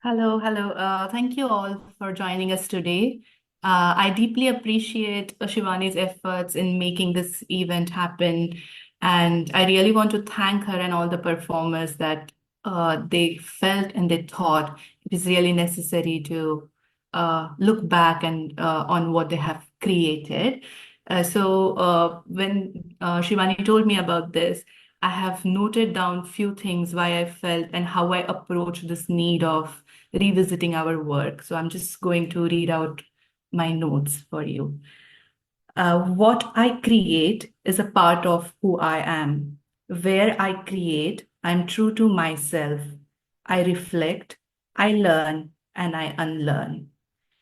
Hello, hello. Thank you all for joining us today. I deeply appreciate Shivani's efforts in making this event happen, and I really want to thank her and all the performers that they felt and they thought it is really necessary to look back and on what they have created. When Shivani told me about this, I have noted down few things why I felt and how I approach this need of revisiting our work. So I'm just going to read out my notes for you. What I create is a part of who I am. Where I create, I'm true to myself. I reflect, I learn, and I unlearn.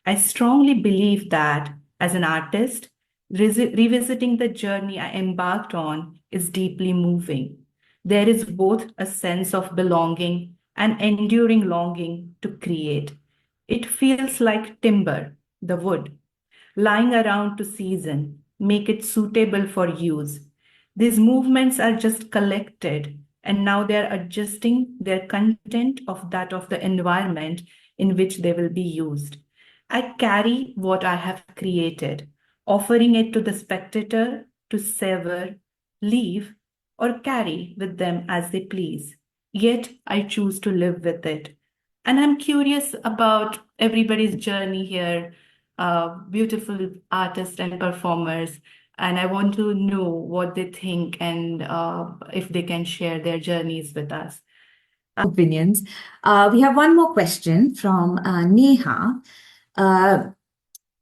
I strongly believe that as an artist, revisiting the journey I embarked on is deeply moving. There is both a sense of belonging and enduring longing to create. It feels like timber, the wood, lying around to season, make it suitable for use. These movements are just collected, and now they're adjusting their content of that of the environment in which they will be used. I carry what I have created, offering it to the spectator to sever, leave, or carry with them as they please. Yet I choose to live with it. And I'm curious about everybody's journey here, beautiful artists and performers. And I want to know what they think and if they can share their journeys with us. Opinions. We have one more question from Neha. Uh,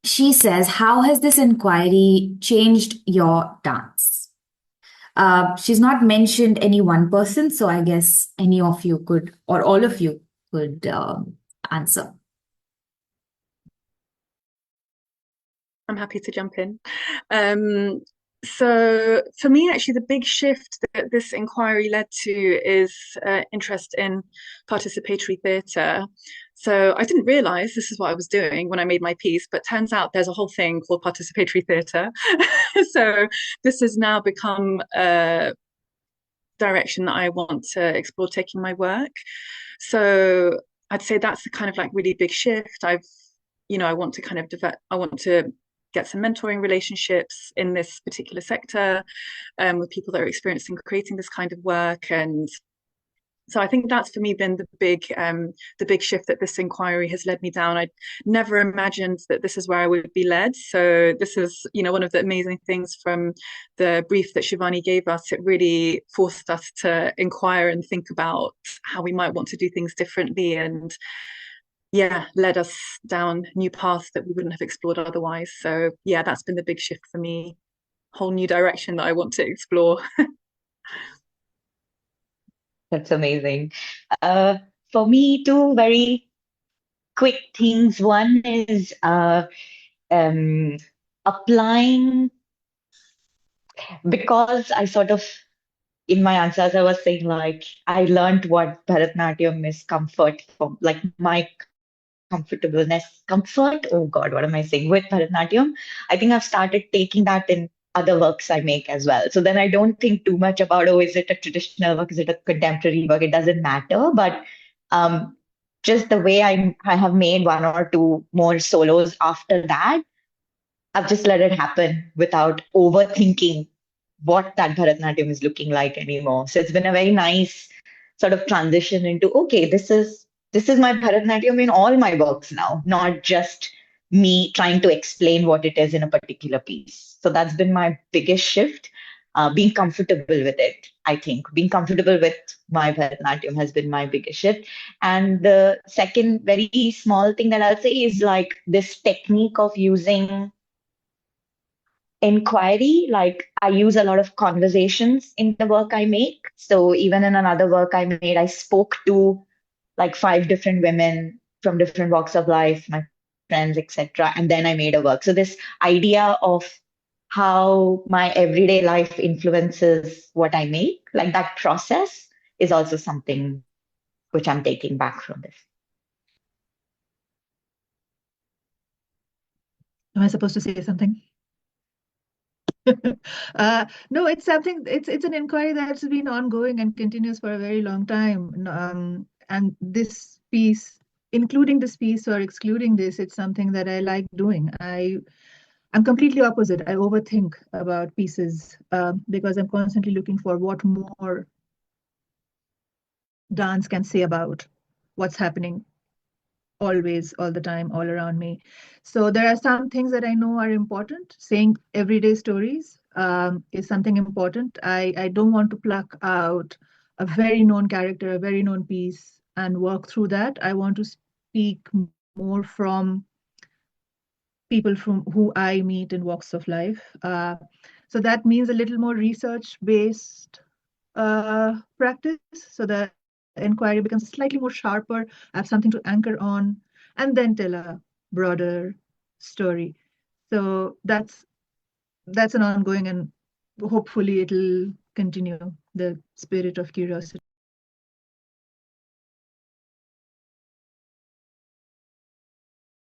she says, how has this inquiry changed your dance? She's not mentioned any one person, so I guess any of you could, or all of you could answer. I'm happy to jump in. So for me, actually, the big shift that this inquiry led to is interest in participatory theatre. So I didn't realize this is what I was doing when I made my piece, but turns out there's a whole thing called participatory theatre. So this has now become a direction that I want to explore taking my work. So I'd say that's the kind of like really big shift. I want to kind of I want to get some mentoring relationships in this particular sector with people that are experienced in creating this kind of work. And so I think that's for me been the big shift that this inquiry has led me down. I never imagined that this is where I would be led. So this is, one of the amazing things from the brief that Shivani gave us. It really forced us to inquire and think about how we might want to do things differently, and yeah, led us down new paths that we wouldn't have explored otherwise. So yeah, that's been the big shift for me. Whole new direction that I want to explore. That's amazing. Uh, for me, two very quick things. One is um, applying, because I sort of, in my answers, I was saying like, I learned what Bharatanatyam is comfort for, like my comfortableness, comfort. Oh God, what am I saying? With Bharatanatyam, I think I've started taking that in other works I make as well. So then I don't think too much about, oh, is it a traditional work? Is it a contemporary work? It doesn't matter. But um, just the way I have made one or two more solos after that, I've just let it happen without overthinking what that Bharatanatyam is looking like anymore. So it's been a very nice sort of transition into, okay, this is my Bharatanatyam in all my works now, not just me trying to explain what it is in a particular piece. So that's been my biggest shift. Being comfortable with it, I think. Being comfortable with my Bharatanatyam has been my biggest shift. And the second very small thing that I'll say is like this technique of using inquiry. Like I use a lot of conversations in the work I make. So even in another work I made, I spoke to like five different women from different walks of life, my friends, etc. And then I made a work. So this idea of how my everyday life influences what I make, like that process is also something which I'm taking back from this. Am I supposed to say something? No, it's something, it's an inquiry that's been ongoing and continues for a very long time. And this piece including this piece or excluding this, it's something that I like doing. I'm completely opposite. I overthink about pieces because I'm constantly looking for what more dance can say about what's happening always, all the time, all around me. So there are some things that I know are important. Saying everyday stories is something important. I don't want to pluck out a very known character, a very known piece, and work through that. I want to speak more from people from who I meet in walks of life. So that means a little more research-based practice, so the inquiry becomes slightly more sharper. I have something to anchor on, and then tell a broader story. So that's an ongoing, and hopefully it'll continue, the spirit of curiosity.